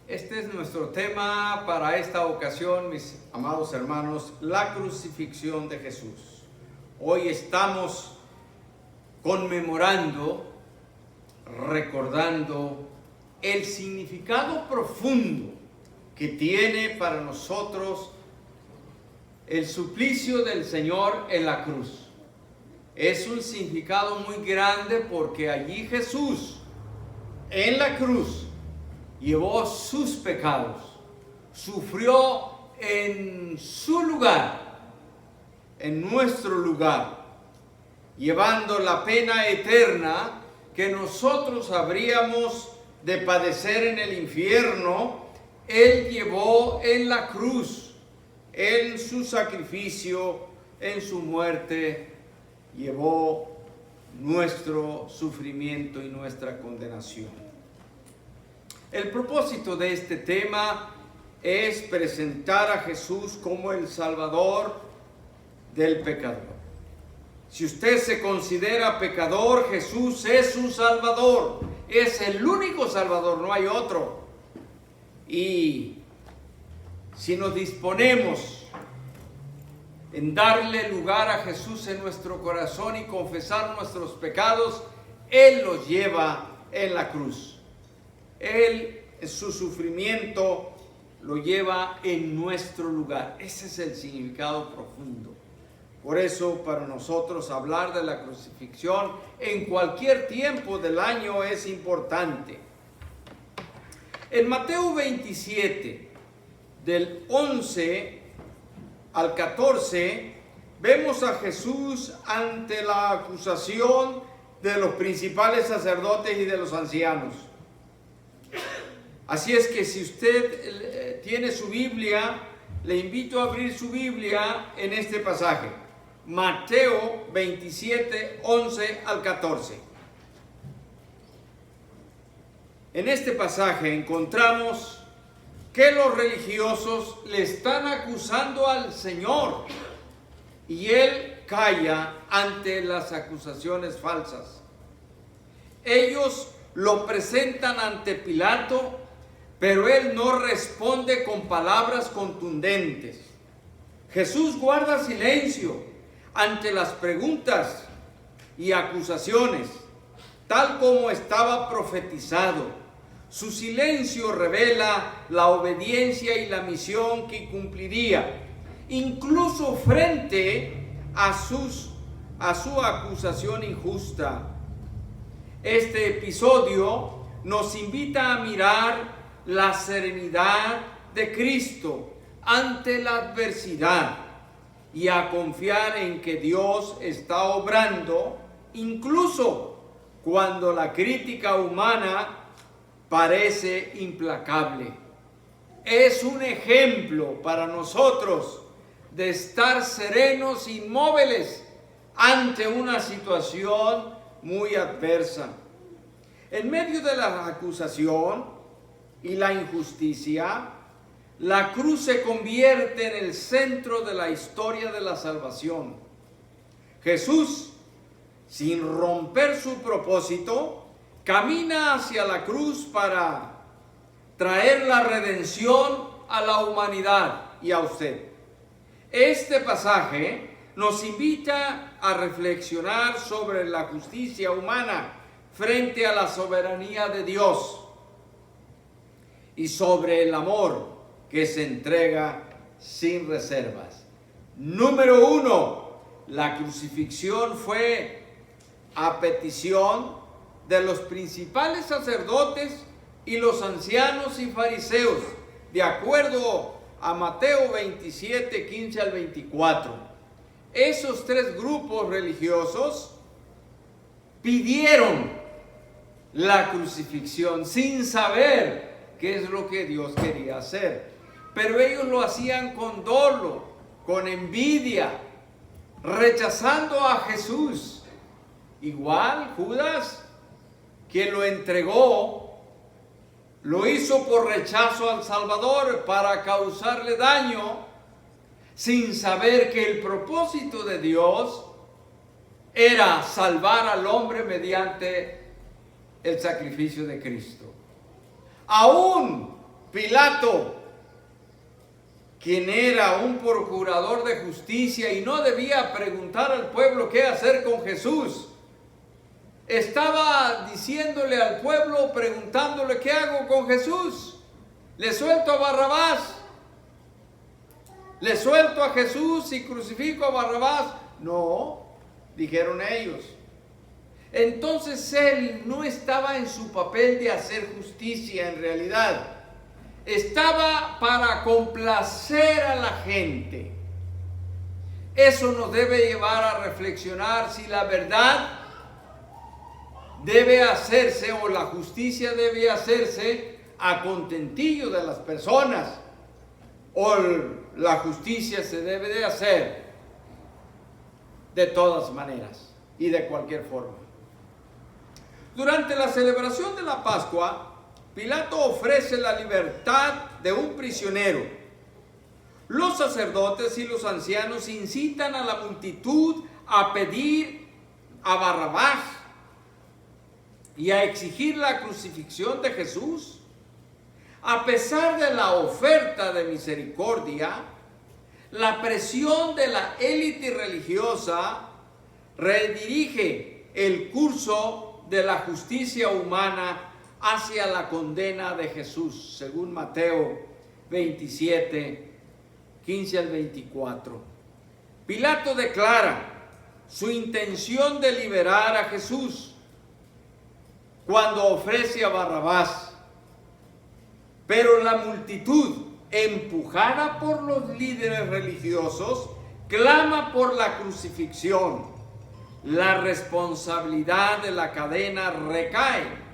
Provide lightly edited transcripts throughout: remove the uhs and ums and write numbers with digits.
Este es nuestro tema para esta ocasión, mis amados hermanos, la crucifixión de Jesús. Hoy estamos conmemorando, recordando el significado profundo que tiene para nosotros el suplicio del Señor en la cruz. Es un significado muy grande porque allí Jesús, en la cruz, llevó sus pecados, sufrió en su lugar, en nuestro lugar, llevando la pena eterna que nosotros habríamos de padecer en el infierno. Él llevó en la cruz, en su sacrificio, en su muerte, llevó nuestro sufrimiento y nuestra condenación. El propósito de este tema es presentar a Jesús como el Salvador del pecador. Si usted se considera pecador, Jesús es su Salvador. Es el único Salvador, no hay otro. Y si nos disponemos en darle lugar a Jesús en nuestro corazón y confesar nuestros pecados, Él los lleva en la cruz. Él, su sufrimiento, lo lleva en nuestro lugar. Ese es el significado profundo. Por eso, para nosotros hablar de la crucifixión en cualquier tiempo del año es importante. En Mateo 27, del 11 al 14, vemos a Jesús ante la acusación de los principales sacerdotes y de los ancianos. Así es que si usted tiene su Biblia, le invito a abrir su Biblia en este pasaje. Mateo 27, 11 al 14. En este pasaje encontramos que los religiosos le están acusando al Señor y Él calla ante las acusaciones falsas. Ellos lo presentan ante Pilato, pero Él no responde con palabras contundentes. Jesús guarda silencio ante las preguntas y acusaciones, tal como estaba profetizado. Su silencio revela la obediencia y la misión que cumpliría, incluso frente a su acusación injusta. Este episodio nos invita a mirar la serenidad de Cristo ante la adversidad y a confiar en que Dios está obrando, incluso cuando la crítica humana parece implacable. Es un ejemplo para nosotros de estar serenos, inmóviles ante una situación muy adversa. En medio de la acusación y la injusticia, la cruz se convierte en el centro de la historia de la salvación. Jesús, sin romper su propósito, camina hacia la cruz para traer la redención a la humanidad y a usted. Este pasaje nos invita a reflexionar sobre la justicia humana frente a la soberanía de Dios y sobre el amor que se entrega sin reservas. Número 1, la crucifixión fue a petición de los principales sacerdotes y los ancianos y fariseos, de acuerdo a Mateo 27, 15 al 24. Esos tres grupos religiosos pidieron la crucifixión sin saber qué es lo que Dios quería hacer. Pero ellos lo hacían con dolo, con envidia, rechazando a Jesús. Igual Judas, quien lo entregó, lo hizo por rechazo al Salvador para causarle daño, sin saber que el propósito de Dios era salvar al hombre mediante el sacrificio de Cristo. Aún Pilato, quien era un procurador de justicia y no debía preguntar al pueblo qué hacer con Jesús, estaba diciéndole al pueblo, preguntándole: ¿qué hago con Jesús? ¿Le suelto a Barrabás? ¿Le suelto a Jesús y crucifico a Barrabás? No, dijeron ellos. Entonces él no estaba en su papel de hacer justicia en realidad. Estaba para complacer a la gente. Eso nos debe llevar a reflexionar si la verdad debe hacerse o la justicia debe hacerse a contentillo de las personas, o la justicia se debe de hacer de todas maneras y de cualquier forma. Durante la celebración de la Pascua, Pilato ofrece la libertad de un prisionero. Los sacerdotes y los ancianos incitan a la multitud a pedir a Barrabás y a exigir la crucifixión de Jesús. A pesar de la oferta de misericordia, la presión de la élite religiosa redirige el curso de la justicia humana hacia la condena de Jesús, según Mateo 27, 15 al 24. Pilato declara su intención de liberar a Jesús cuando ofrece a Barrabás, pero la multitud, empujada por los líderes religiosos, clama por la crucifixión. La responsabilidad de la cadena recae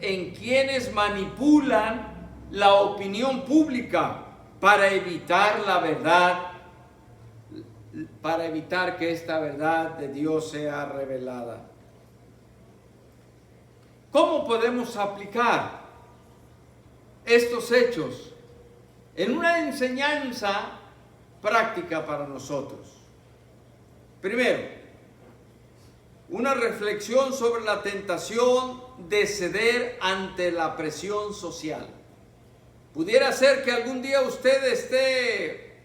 en quienes manipulan la opinión pública para evitar la verdad, para evitar que esta verdad de Dios sea revelada. ¿Cómo podemos aplicar estos hechos en una enseñanza práctica para nosotros? Primero, una reflexión sobre la tentación de ceder ante la presión social. Pudiera ser que algún día usted esté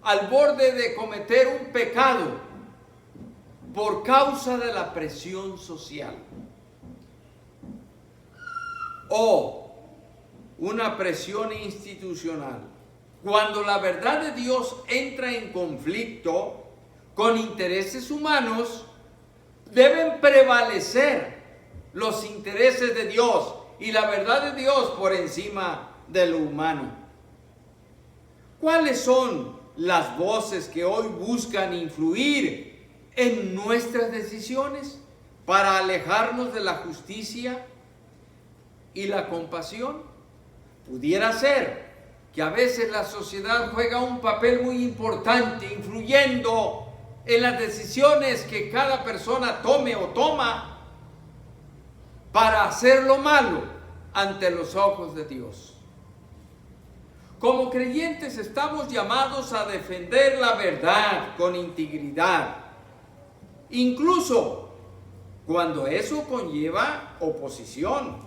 al borde de cometer un pecado por causa de la presión social, o una presión institucional. Cuando la verdad de Dios entra en conflicto con intereses humanos, deben prevalecer los intereses de Dios y la verdad de Dios por encima de lo humano. ¿Cuáles son las voces que hoy buscan influir en nuestras decisiones para alejarnos de la justicia y la compasión? Pudiera ser que a veces la sociedad juega un papel muy importante, influyendo en las decisiones que cada persona tome o toma para hacer lo malo ante los ojos de Dios. Como creyentes estamos llamados a defender la verdad con integridad, incluso cuando eso conlleva oposición.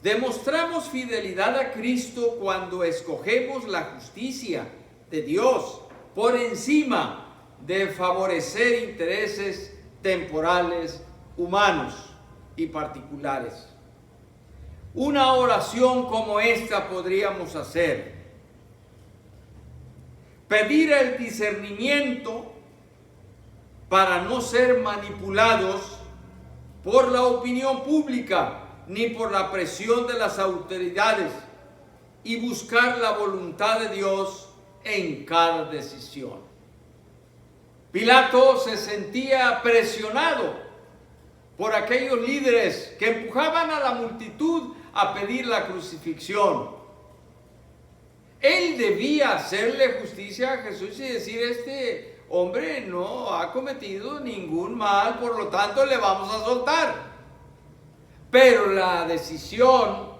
Demostramos fidelidad a Cristo cuando escogemos la justicia de Dios por encima de favorecer intereses temporales, humanos y particulares. Una oración como esta podríamos hacer: pedir el discernimiento para no ser manipulados por la opinión pública ni por la presión de las autoridades, y buscar la voluntad de Dios en cada decisión. Pilato se sentía presionado por aquellos líderes que empujaban a la multitud a pedir la crucifixión. Él debía hacerle justicia a Jesús y decir: este hombre no ha cometido ningún mal, por lo tanto le vamos a soltar. Pero la decisión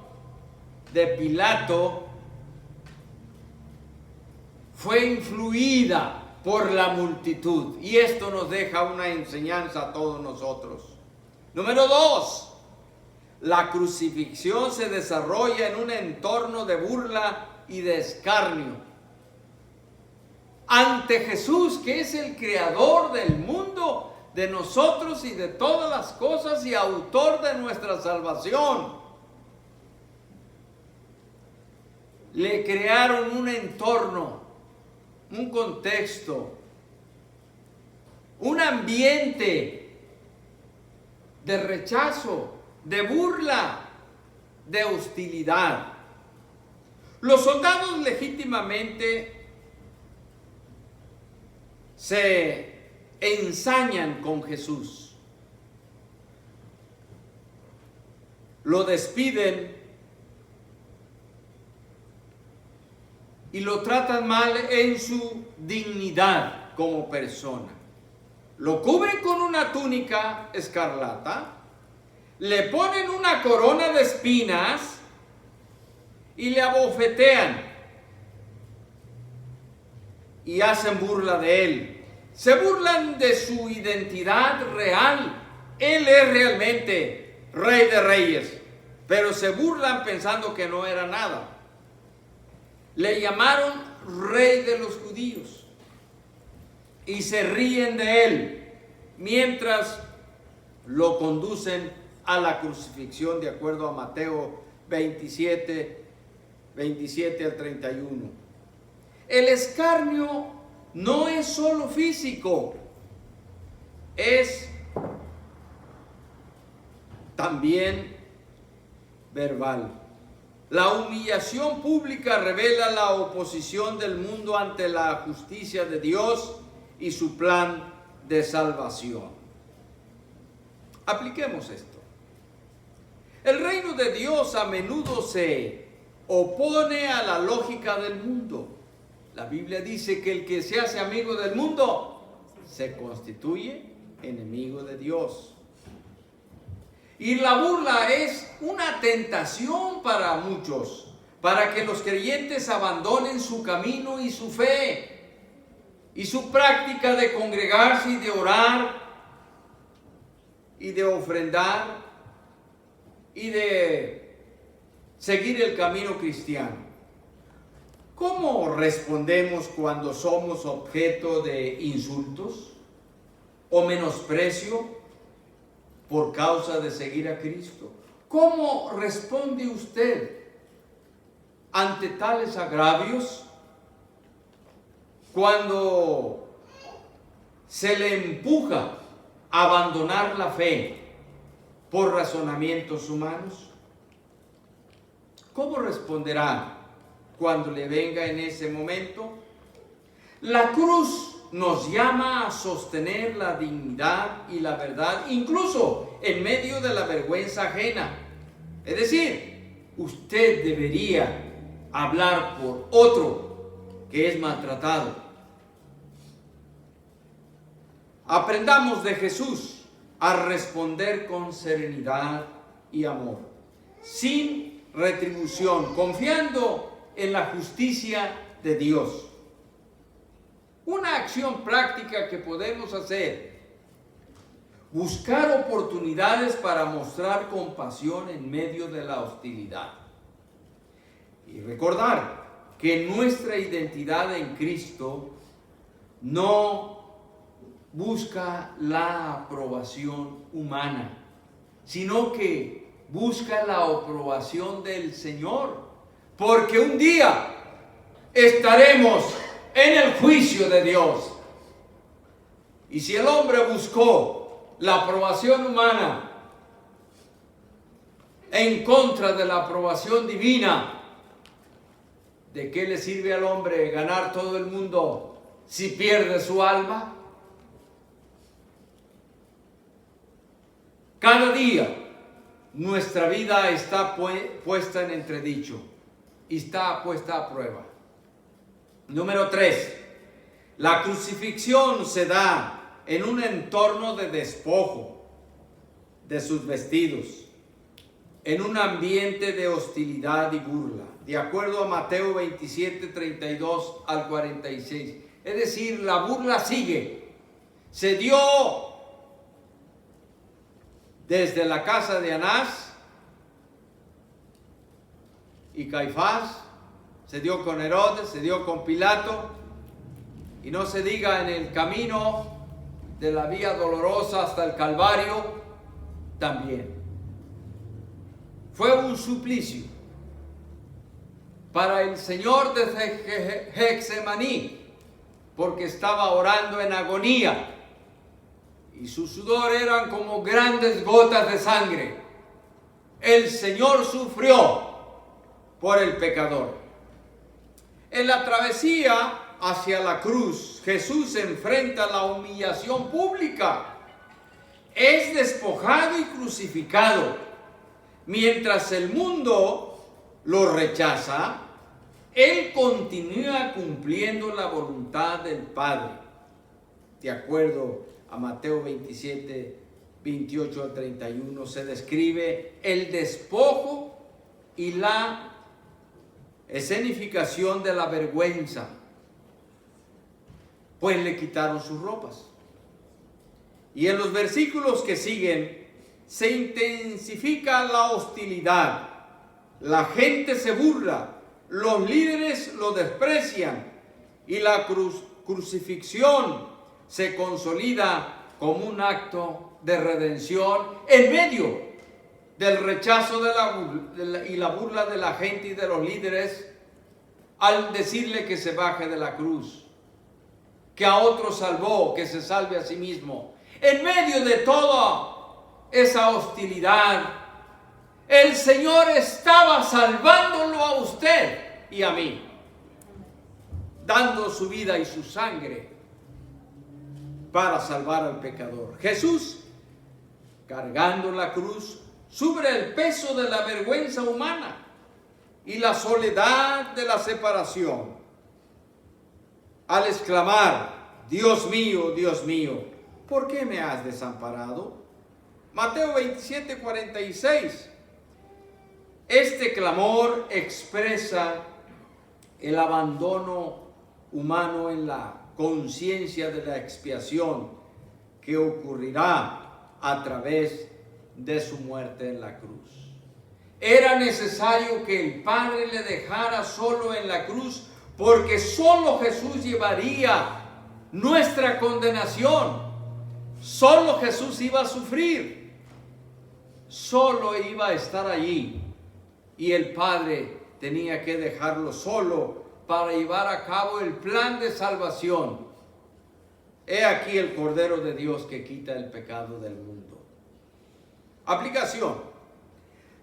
de Pilato fue influida por la multitud, y esto nos deja una enseñanza a todos nosotros. Número 2, La crucifixión se desarrolla en un entorno de burla y de escarnio. Ante Jesús, que es el creador del mundo, de nosotros y de todas las cosas y autor de nuestra salvación. Le crearon un entorno, un contexto, un ambiente de rechazo, de burla, de hostilidad. Los soldados legítimamente se ensañan con Jesús. Lo despiden y lo tratan mal en su dignidad como persona. Lo cubren con una túnica escarlata, le ponen una corona de espinas y le abofetean y hacen burla de él. Se burlan de su identidad real. Él es realmente Rey de Reyes, pero se burlan pensando que no era nada. Le llamaron Rey de los Judíos y se ríen de él mientras lo conducen a la crucifixión, de acuerdo a Mateo 27 al 31. El escarnio no es solo físico, es también verbal. La humillación pública revela la oposición del mundo ante la justicia de Dios y su plan de salvación. Apliquemos esto. El reino de Dios a menudo se opone a la lógica del mundo. La Biblia dice que el que se hace amigo del mundo se constituye enemigo de Dios. Y la burla es una tentación para muchos, para que los creyentes abandonen su camino y su fe, y su práctica de congregarse y de orar, y de ofrendar, y de seguir el camino cristiano. ¿Cómo respondemos cuando somos objeto de insultos o menosprecio por causa de seguir a Cristo? ¿Cómo responde usted ante tales agravios cuando se le empuja a abandonar la fe por razonamientos humanos? ¿Cómo responderá cuando le venga en ese momento? La cruz nos llama a sostener la dignidad y la verdad, incluso en medio de la vergüenza ajena. Es decir, usted debería hablar por otro que es maltratado. Aprendamos de Jesús a responder con serenidad y amor, sin retribución, confiando en la justicia de Dios. Una acción práctica que podemos hacer: buscar oportunidades para mostrar compasión en medio de la hostilidad. Y recordar que nuestra identidad en Cristo no busca la aprobación humana, sino que busca la aprobación del Señor, porque un día estaremos en el juicio de Dios. Y si el hombre buscó la aprobación humana en contra de la aprobación divina, ¿de qué le sirve al hombre ganar todo el mundo si pierde su alma? Cada día nuestra vida está puesta en entredicho y está puesta a prueba. Número 3. La crucifixión se da en un entorno de despojo de sus vestidos, en un ambiente de hostilidad y burla, de acuerdo a Mateo 27, 32 al 46. Es decir, la burla sigue. Se dio desde la casa de Anás y Caifás, se dio con Herodes, se dio con Pilato, y no se diga en el camino de la vía dolorosa hasta el Calvario también. Fue un suplicio para el Señor desde Getsemaní, porque estaba orando en agonía y su sudor eran como grandes gotas de sangre. El Señor sufrió por el pecador. En la travesía hacia la cruz, Jesús enfrenta la humillación pública. Es despojado y crucificado. Mientras el mundo lo rechaza, Él continúa cumpliendo la voluntad del Padre. De acuerdo a Mateo 27, 28 al 31, se describe el despojo y la escenificación de la vergüenza, pues le quitaron sus ropas. Y en los versículos que siguen se intensifica la hostilidad. La gente se burla, los líderes lo desprecian y la crucifixión se consolida como un acto de redención en medio del rechazo y la burla de la gente y de los líderes al decirle que se baje de la cruz, que a otro salvó, que se salve a sí mismo. En medio de toda esa hostilidad, el Señor estaba salvándolo a usted y a mí, dando su vida y su sangre para salvar al pecador. Jesús, cargando la cruz, sufre el peso de la vergüenza humana y la soledad de la separación. Al exclamar: Dios mío, ¿por qué me has desamparado? Mateo 27, 46. Este clamor expresa el abandono humano en la conciencia de la expiación que ocurrirá a través de su muerte en la cruz. Era necesario que el Padre le dejara solo en la cruz, porque solo Jesús llevaría nuestra condenación. Solo Jesús iba a sufrir, solo iba a estar allí, y el Padre tenía que dejarlo solo para llevar a cabo el plan de salvación. He aquí el Cordero de Dios que quita el pecado del mundo. Aplicación.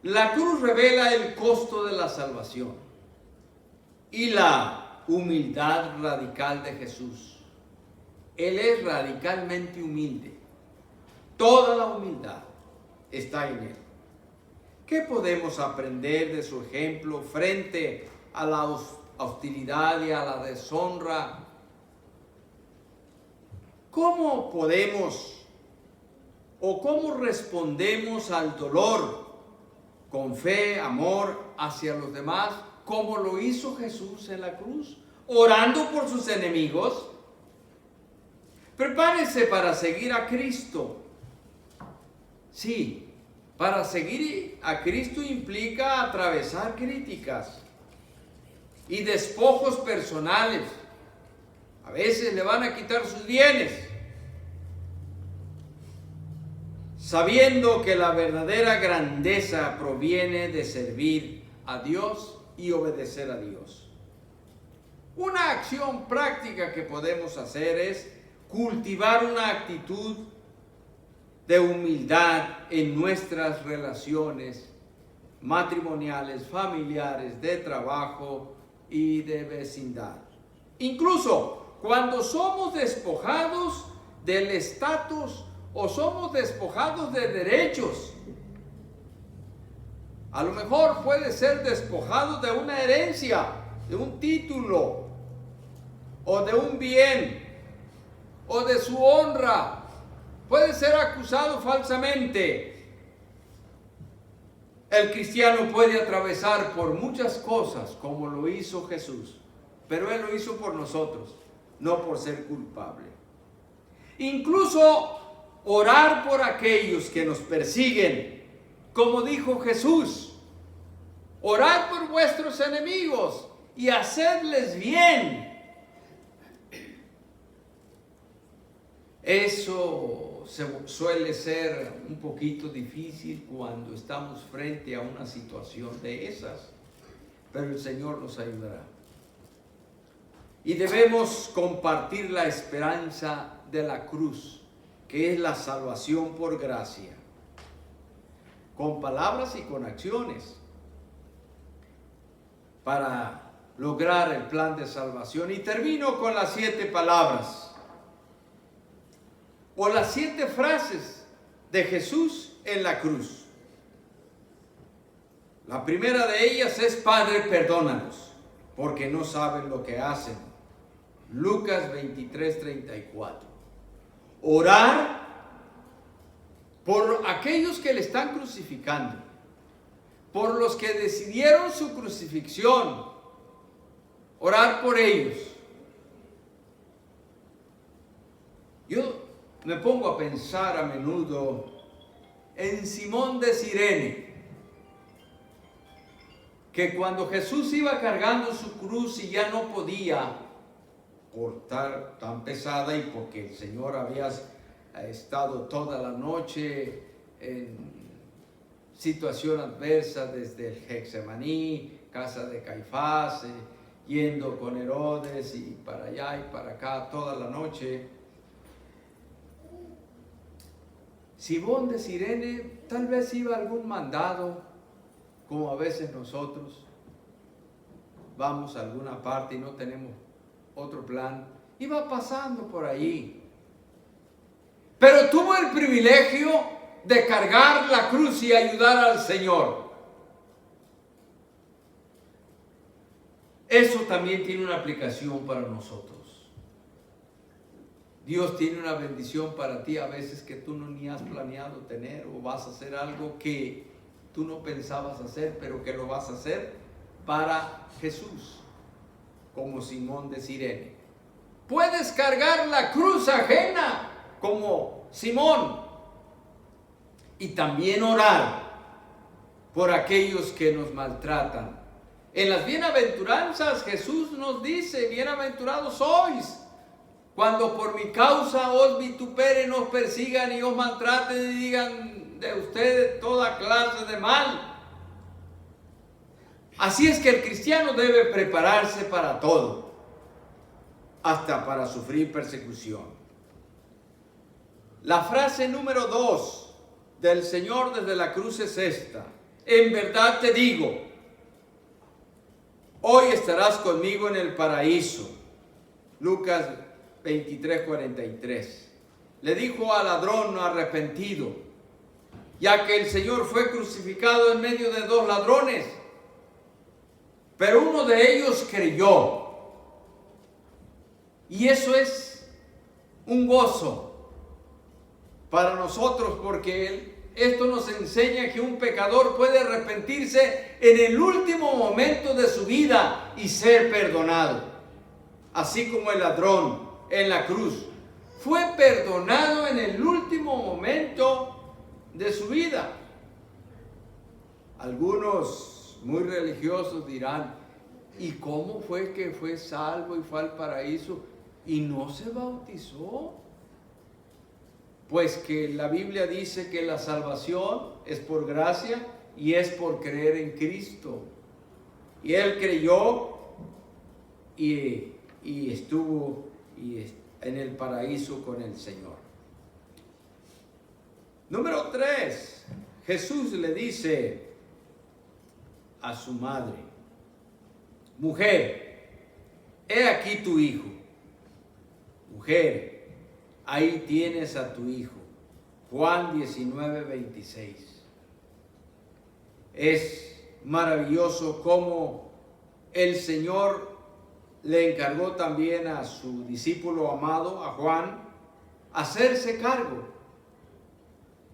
La cruz revela el costo de la salvación y la humildad radical de Jesús. Él es radicalmente humilde. Toda la humildad está en Él. ¿Qué podemos aprender de su ejemplo frente a la hostilidad y a la deshonra? ¿Cómo podemos o cómo respondemos al dolor con fe, amor hacia los demás, como lo hizo Jesús en la cruz, orando por sus enemigos? Prepárese para seguir a Cristo. Sí, para seguir a Cristo implica atravesar críticas y despojos personales. A veces le van a quitar sus bienes, sabiendo que la verdadera grandeza proviene de servir a Dios y obedecer a Dios. Una acción práctica que podemos hacer es cultivar una actitud de humildad en nuestras relaciones matrimoniales, familiares, de trabajo y de vecindad. Incluso cuando somos despojados del estatus o somos despojados de derechos. A lo mejor puede ser despojado de una herencia, de un título, o de un bien, o de su honra. Puede ser acusado falsamente. El cristiano puede atravesar por muchas cosas como lo hizo Jesús, pero Él lo hizo por nosotros, no por ser culpable. Incluso orar por aquellos que nos persiguen, como dijo Jesús. Orad por vuestros enemigos y hacedles bien. Eso suele ser un poquito difícil cuando estamos frente a una situación de esas, pero el Señor nos ayudará. Y debemos compartir la esperanza de la cruz, que es la salvación por gracia, con palabras y con acciones, para lograr el plan de salvación. Y termino con las 7 palabras o las 7 frases de Jesús en la cruz. La primera de ellas es: Padre, perdónalos, porque no saben lo que hacen. Lucas 23:34. Orar por aquellos que le están crucificando, por los que decidieron su crucifixión. Orar por ellos. Yo me pongo a pensar a menudo en Simón de Cirene, que cuando Jesús iba cargando su cruz y ya no podía portar tan pesada, y porque el Señor había estado toda la noche en situación adversa desde el Getsemaní, casa de Caifás, yendo con Herodes y para allá y para acá toda la noche. Simón de Cirene tal vez iba a algún mandado, como a veces nosotros vamos a alguna parte y no tenemos otro plan. Iba pasando por allí, pero tuvo el privilegio de cargar la cruz y ayudar al Señor. Eso también tiene una aplicación para nosotros. Dios tiene una bendición para ti a veces que tú no ni has planeado tener, o vas a hacer algo que tú no pensabas hacer, pero que lo vas a hacer para Jesús, como Simón de Cirene. Puedes cargar la cruz ajena como Simón, y también orar por aquellos que nos maltratan. En las bienaventuranzas Jesús nos dice: bienaventurados sois cuando por mi causa os vituperen, os persigan y os maltraten y digan de ustedes toda clase de mal. Así es que el cristiano debe prepararse para todo, hasta para sufrir persecución. La frase número 2 del Señor desde la cruz es esta: en verdad te digo, hoy estarás conmigo en el paraíso. Lucas 23:43. Le dijo al ladrón arrepentido, ya que el Señor fue crucificado en medio de 2 ladrones, pero uno de ellos creyó. Y eso es un gozo para nosotros, porque esto nos enseña que un pecador puede arrepentirse en el último momento de su vida y ser perdonado, así como el ladrón en la cruz fue perdonado en el último momento de su vida. Algunos muy religiosos dirán: ¿y cómo fue que fue salvo y fue al paraíso y no se bautizó? Pues que la Biblia dice que la salvación es por gracia y es por creer en Cristo. Y él creyó y estuvo en el paraíso con el Señor. Número 3, Jesús le dice a su madre: mujer, he aquí tu hijo. Mujer, ahí tienes a tu hijo. Juan 19:26. Es maravilloso cómo el Señor le encargó también a su discípulo amado, a Juan, hacerse cargo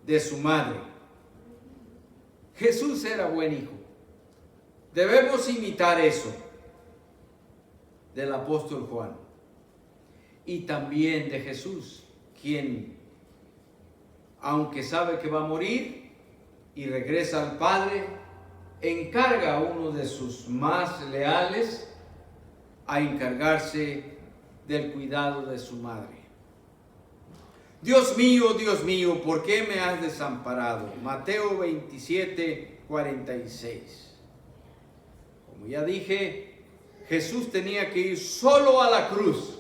de su madre. Jesús era buen hijo. Debemos imitar eso del apóstol Juan y también de Jesús, quien, aunque sabe que va a morir y regresa al Padre, encarga a uno de sus más leales a encargarse del cuidado de su madre. Dios mío, ¿por qué me has desamparado? Mateo 27, 46. Como ya dije, Jesús tenía que ir solo a la cruz.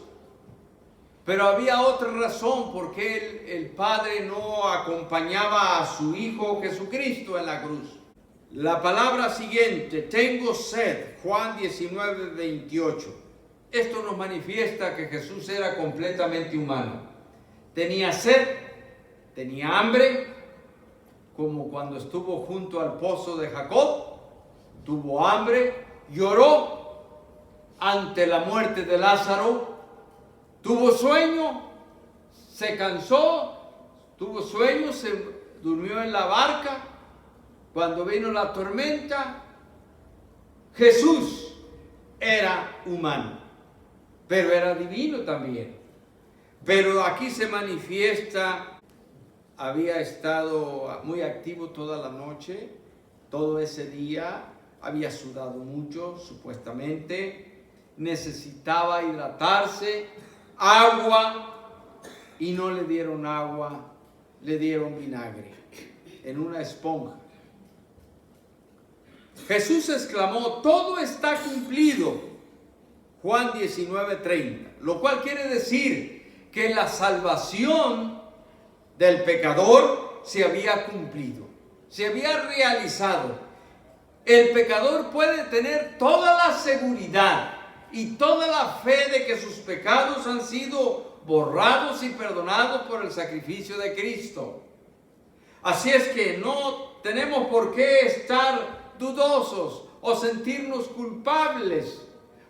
Pero había otra razón por qué el Padre no acompañaba a su Hijo Jesucristo en la cruz. La palabra siguiente, tengo sed, Juan 19, 28. Esto nos manifiesta que Jesús era completamente humano. Tenía sed, tenía hambre, como cuando estuvo junto al pozo de Jacob, tuvo hambre, lloró ante la muerte de Lázaro, tuvo sueño, se cansó, tuvo sueño, se durmió en la barca cuando vino la tormenta. Jesús era humano, pero era divino también. Pero aquí se manifiesta, había estado muy activo toda la noche, todo ese día, había sudado mucho, supuestamente, necesitaba hidratarse, agua, y no le dieron agua, le dieron vinagre en una esponja. Jesús exclamó, todo está cumplido, Juan 19:30, lo cual quiere decir que la salvación del pecador se había cumplido, se había realizado. El pecador puede tener toda la seguridad y toda la fe de que sus pecados han sido borrados y perdonados por el sacrificio de Cristo. Así es que no tenemos por qué estar dudosos o sentirnos culpables,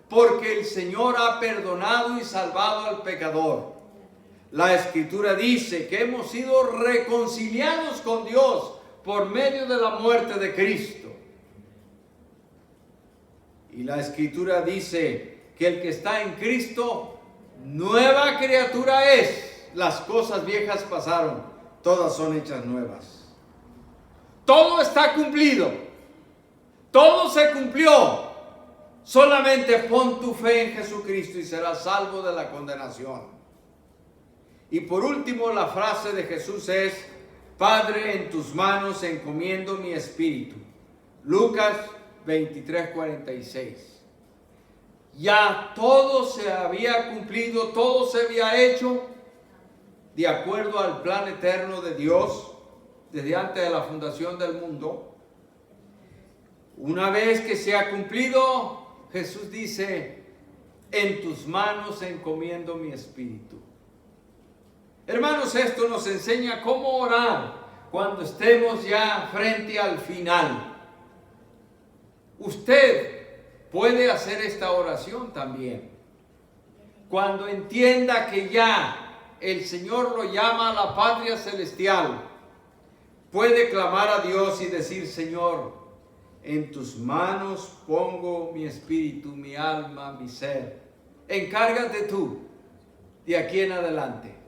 porque el Señor ha perdonado y salvado al pecador. La Escritura dice que hemos sido reconciliados con Dios por medio de la muerte de Cristo. Y la Escritura dice que el que está en Cristo, nueva criatura es. Las cosas viejas pasaron, todas son hechas nuevas. Todo está cumplido, todo se cumplió. Solamente pon tu fe en Jesucristo y serás salvo de la condenación. Y por último, la frase de Jesús es, Padre, en tus manos encomiendo mi espíritu. Lucas 23:46. Ya todo se había cumplido, todo se había hecho de acuerdo al plan eterno de Dios desde antes de la fundación del mundo. Una vez que se ha cumplido, Jesús dice, en tus manos encomiendo mi espíritu. Hermanos, esto nos enseña cómo orar cuando estemos ya frente al final. Usted puede hacer esta oración también. Cuando entienda que ya el Señor lo llama a la patria celestial, puede clamar a Dios y decir, Señor, en tus manos pongo mi espíritu, mi alma, mi ser. Encárgate tú de aquí en adelante.